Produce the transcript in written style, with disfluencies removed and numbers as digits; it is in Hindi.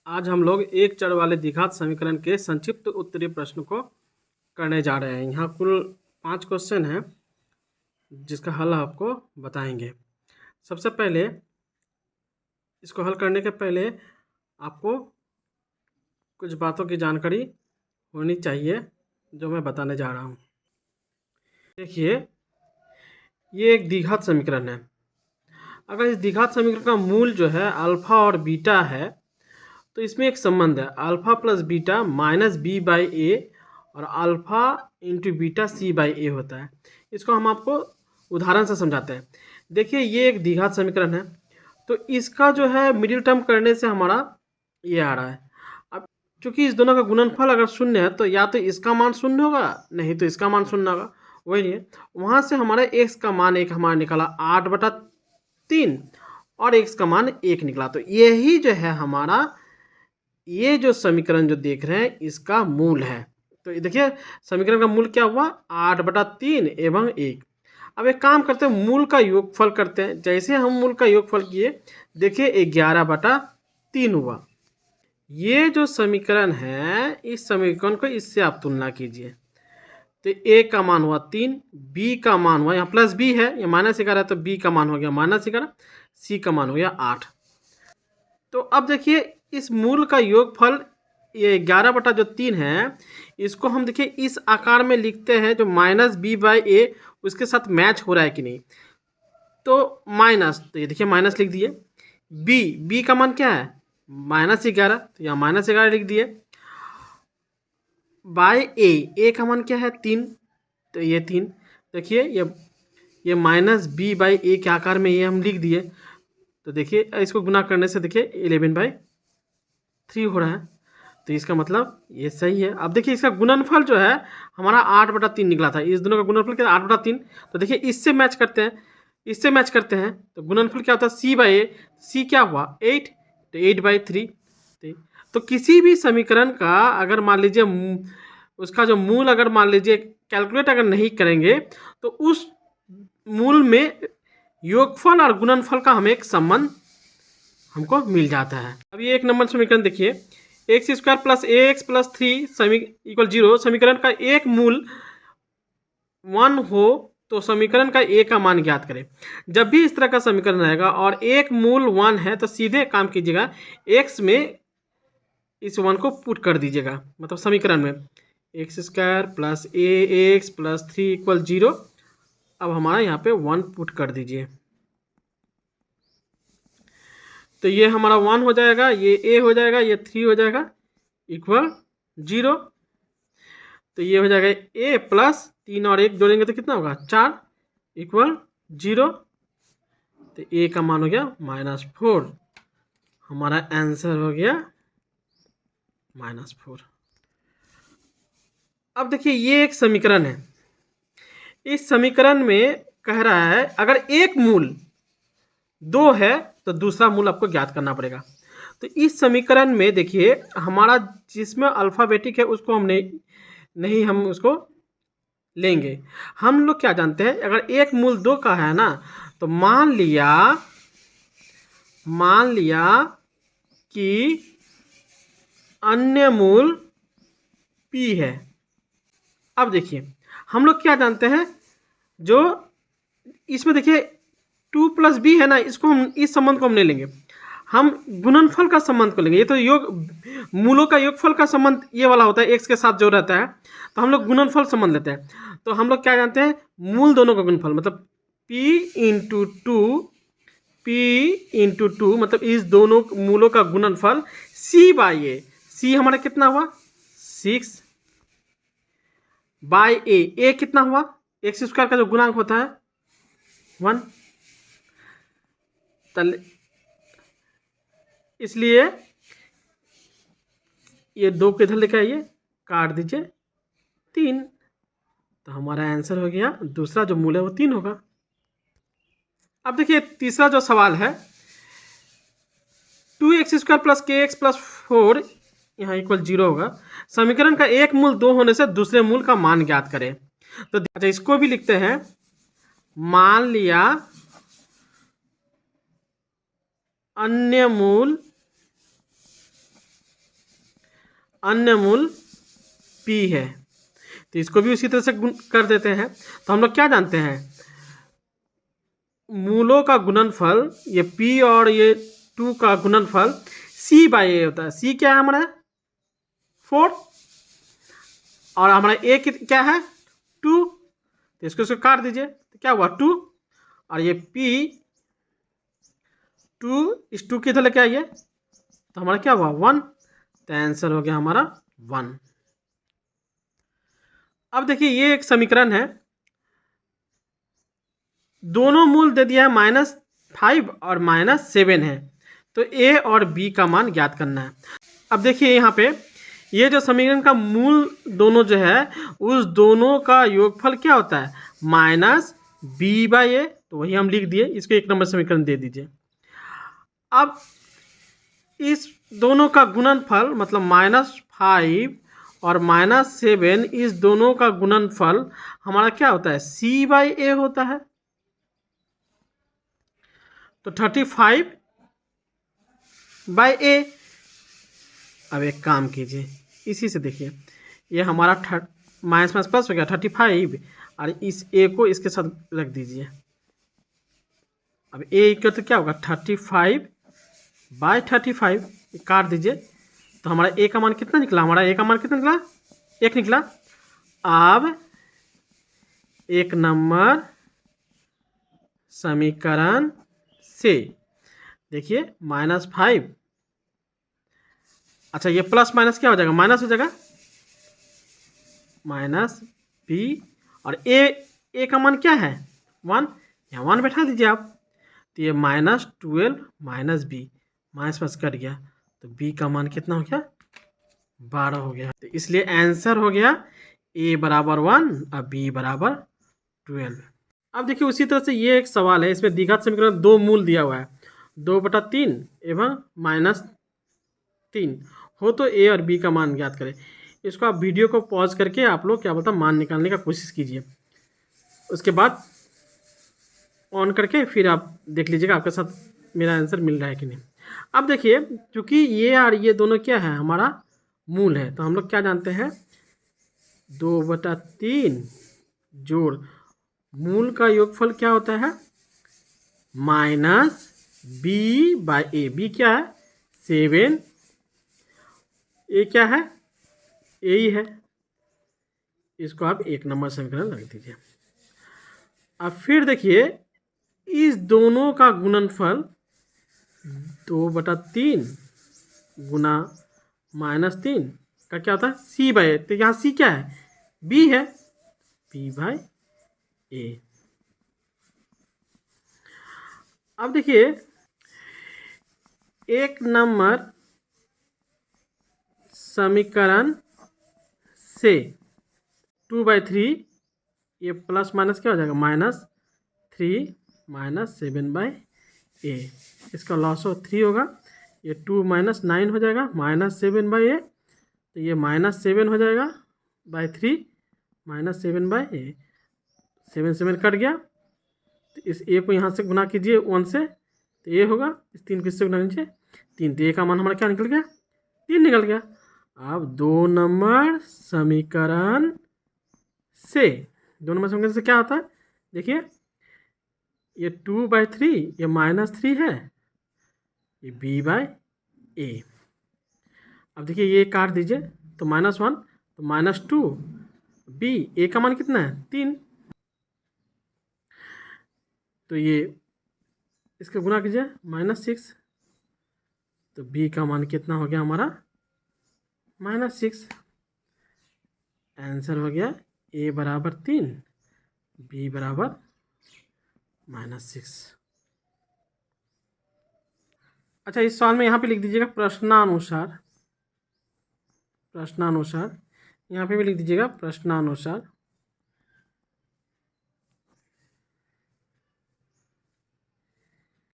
आज हम लोग एक चर वाले द्विघात समीकरण के संक्षिप्त उत्तरीय प्रश्न को करने जा रहे हैं। यहाँ कुल 5 क्वेश्चन हैं जिसका हल आपको बताएंगे। सबसे पहले इसको हल करने के पहले आपको कुछ बातों की जानकारी होनी चाहिए जो मैं बताने जा रहा हूँ। देखिए, ये एक द्विघात समीकरण है। अगर इस द्विघात समीकरण का मूल जो है अल्फा और बीटा है तो इसमें एक संबंध है alpha plus beta minus B by A और alpha into beta C by A होता है। इसको हम आपको उदाहरण से समझाते हैं। देखिए, ये एक द्विघात समीकरण है तो इसका जो है मिडिल टर्म करने से हमारा ये आ रहा है। अब चूंकि इस दोनों का गुणनफल अगर शून्य है तो या तो इसका मान शून्य होगा, नहीं तो इसका मान शून्य होगा। वही नहीं है, वहाँ से हमारा एक्स का मान एक हमारा निकला 8/3 और एक्स का मान 1 निकला। तो यही जो है हमारा ये जो समीकरण जो देख रहे हैं इसका मूल है। तो देखिए, समीकरण का मूल क्या हुआ 8/3 एवं 1। अब एक काम करते हैं, मूल का योगफल करते हैं। जैसे हम मूल का योगफल किए, देखिए 11/3 हुआ। ये जो समीकरण है इस समीकरण को इससे आप तुलना कीजिए तो ए का मान हुआ 3, बी का मान हुआ, यहाँ प्लस बी है, ये -11 है तो बी का मान हो गया -11, सी का मान हो गया 8। तो अब देखिए, इस मूल का योगफल ये 11/3 है, इसको हम देखिए इस आकार में लिखते हैं जो माइनस बी बाई ए उसके साथ मैच हो रहा है कि नहीं। तो माइनस, तो ये देखिए माइनस लिख दिए। बी का मान क्या है -11, तो यहाँ -11 लिख दिए। बाय ए का मान क्या है 3, तो ये 3। देखिए ये माइनस बी बाई ए के आकार में ये हम लिख दिए। तो देखिए इसको गुना करने से देखिए 11/3 हो रहा है। तो इसका मतलब ये सही है। अब देखिए इसका गुणनफल जो है हमारा 8/3 निकला था। इस दोनों का गुणनफल क्या 8/3। तो देखिए इससे मैच करते हैं, इससे मैच करते हैं तो गुणनफल क्या होता है सी बाई ए। सी क्या हुआ 8, तो 8/3। तो किसी भी समीकरण का अगर मान लीजिए उसका जो मूल अगर मान लीजिए कैलकुलेट अगर नहीं करेंगे तो उस मूल में योगफल और गुणनफल का हमें एक संबंध हमको मिल जाता है। अब ये 1 नंबर समीकरण देखिए, x² plus ax plus 3 equal 0 समीकरण का एक मूल 1 हो तो समीकरण का a का मान ज्ञात करें। जब भी इस तरह का समीकरण रहेगा और एक मूल 1 है तो सीधे काम कीजिएगा x में इस 1 को पुट कर दीजिएगा, मतलब समीकरण में x² plus ax plus 3 equal 0। अब हमारा यहाँ पे 1 पुट कर दीजिए तो ये हमारा 1 हो जाएगा, ये a हो जाएगा, ये 3 हो जाएगा इक्वल 0। तो ये हो जाएगा a प्लस 3 और 1 जोड़ेंगे तो कितना होगा 4 इक्वल 0। तो a का मान हो गया -4। हमारा आंसर हो गया -4। अब देखिए ये एक समीकरण है। इस समीकरण में कह रहा है अगर एक मूल 2 है तो दूसरा मूल आपको ज्ञात करना पड़ेगा। तो इस समीकरण में देखिए हमारा जिसमें अल्फाबेटिक है उसको हम नहीं हम उसको लेंगे। हम लोग क्या जानते हैं अगर एक मूल 2 का है ना तो मान लिया कि अन्य मूल p है। अब देखिए हम लोग क्या जानते हैं, जो इसमें देखिए 2 प्लस बी है ना, इसको हम इस संबंध को हम नहीं लेंगे, हम गुणनफल का संबंध को लेंगे। ये तो योग मूलों का योगफल का संबंध ये वाला होता है x के साथ जो रहता है, तो हम लोग गुणनफल संबंध लेते हैं। तो हम लोग क्या जानते हैं मूल दोनों का गुणनफल मतलब p/2 मतलब इस दोनों मूलों का गुणनफल c बाई ए। c हमारा कितना हुआ 6 बाई ए कितना हुआ x² का जो गुणांक होता है 1। इसलिए ये 2 को इधर लेकर आइए, काट दीजिए 3। तो हमारा आंसर हो गया दूसरा जो मूल है वो 3 होगा। अब देखिए तीसरा जो सवाल है 2x² प्लस kx प्लस 4 यहाँ इक्वल 0 होगा। समीकरण का एक मूल 2 होने से दूसरे मूल का मान ज्ञात करें। तो अच्छा इसको भी लिखते हैं, मान लिया अन्य मूल अन्य मूल p है। तो इसको भी उसी तरह से कर देते हैं। तो हम लोग क्या जानते हैं, मूलों का गुणनफल, ये p और ये 2 का गुणनफल c/a होता है। c क्या है हमारा, 4, और हमारा a क्या है, 2। तो इसको काट दीजिए, तो क्या हुआ 2, और ये p 2 इस 2 किधर लेके आइए, तो हमारा क्या हुआ 1। तो आंसर हो गया हमारा 1। अब देखिए ये एक समीकरण है, दोनों मूल दे दिया है -5 और -7 है। तो a और b का मान ज्ञात करना है। अब देखिए यहाँ पे ये जो समीकरण का मूल दोनों जो है, उस दोनों का योगफल क्या होता है, -b/a। तो वही हम लिख दिए, इसको 1 नंबर समीकरण दे दीजिए। अब इस दोनों का गुणनफल मतलब -5 और -7, इस दोनों का गुणनफल हमारा क्या होता है, c/a होता है। तो 35/a। अब एक काम कीजिए, इसी से देखिए, ये हमारा माइनस माइनस प्लस हो गया 35, और इस a को इसके साथ रख दीजिए। अब a इक्वल तो क्या होगा 35/35, काट दीजिए। तो हमारा a का मान कितना निकला, हमारा a का मान कितना निकला, 1 निकला। अब 1 नंबर समीकरण से देखिए -5, अच्छा ये प्लस माइनस क्या हो जाएगा, माइनस हो जाएगा, -b, और a का मान क्या है 1, यहाँ 1 बैठा दीजिए आप। तो ये -12 -b, माइनस प्लस कट गया, तो b का मान कितना हो गया 12 हो गया। तो इसलिए आंसर हो गया a बराबर 1 और b बराबर 12। अब देखिए उसी तरह से ये एक सवाल है, इसमें द्विघात समीकरण 2 मूल दिया हुआ है, 2/3 एवं -3 हो तो a और b का मान ज्ञात करें। इसको आप वीडियो को पॉज करके आप लोग क्या बोलता मान निकालने का कोशिश कीजिए, उसके बाद ऑन करके फिर आप देख लीजिएगा आपके साथ मेरा आंसर मिल रहा है कि नहीं। अब देखिए क्योंकि ये और ये दोनों क्या है हमारा मूल है, तो हम लोग क्या जानते हैं 2/3 जोड़ मूल का योगफल क्या होता है -b/a। b क्या है 7, a क्या है a ही है, इसको आप 1 नंबर समीकरण रख दीजिए। अब फिर देखिए इस दोनों का गुणनफल 2/3 गुना -3 का क्या होता है c/a। तो यहाँ c क्या है b है, b/a। अब देखिए 1 नंबर समीकरण से 2/3, ये प्लस माइनस क्या हो जाएगा -3 -7/a, इसका लॉस हो 3 होगा, ये 2 - 9 हो जाएगा -7/a। तो ये -7 हो जाएगा /3 -7/a, 7 7 कट गया। तो इस a को यहाँ से गुना कीजिए 1 से, तो ये होगा, इस 3 को इससे गुना कीजिए 3, तो a का मान हमारा क्या निकल गया 3 निकल गया। अब 2 नंबर समीकरण से, 2 नंबर समीकरण से क्या होता है देखिए, ये 2/3 ये -3 है, ये b/a। अब देखिए ये काट दीजिए, तो -1 तो -2 b, a का मान कितना है 3, तो ये इसका गुना कीजिए -6, तो b का मान कितना हो गया हमारा -6। आंसर हो गया a बराबर 3 b बराबर -6। अच्छा इस सवाल में यहाँ पे लिख दीजिएगा प्रश्नानुसार, प्रश्नानुसार यहाँ पे भी लिख दीजिएगा प्रश्नानुसार।